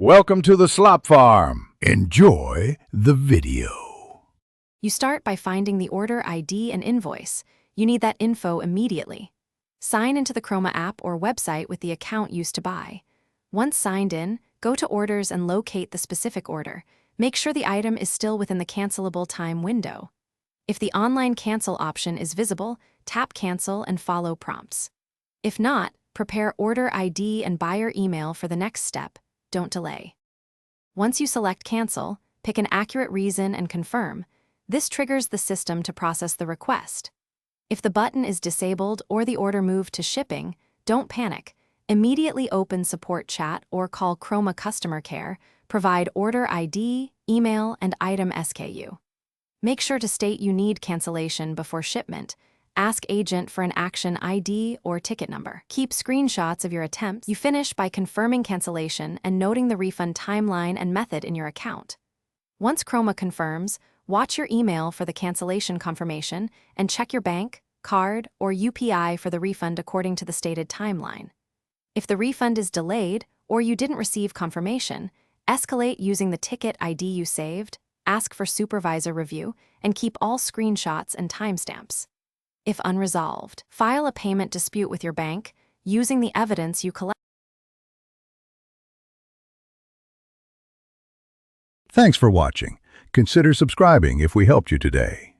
Welcome to the Slop Farm. Enjoy the video. You start by finding the order ID and invoice. You need that info immediately. Sign into the Croma app or website with the account used to buy. Once signed in, go to Orders and locate the specific order. Make sure the item is still within the cancelable time window. If the online cancel option is visible, tap Cancel and follow prompts. If not, prepare order ID and buyer email for the next step. Don't delay. Once you select Cancel, pick an accurate reason and confirm. This triggers the system to process the request. If the button is disabled or the order moved to shipping, don't panic. Immediately open support chat or call Croma customer care, provide order ID, email, and item SKU. Make sure to state you need cancellation before shipment. Ask agent for an action ID or ticket number. Keep screenshots of your attempts. You finish by confirming cancellation and noting the refund timeline and method in your account. Once Croma confirms, watch your email for the cancellation confirmation and check your bank, card, or UPI for the refund according to the stated timeline. If the refund is delayed or you didn't receive confirmation, escalate using the ticket ID you saved, ask for supervisor review, and keep all screenshots and timestamps. If unresolved, file a payment dispute with your bank using the evidence you collect. Thanks for watching. Consider subscribing if we helped you today.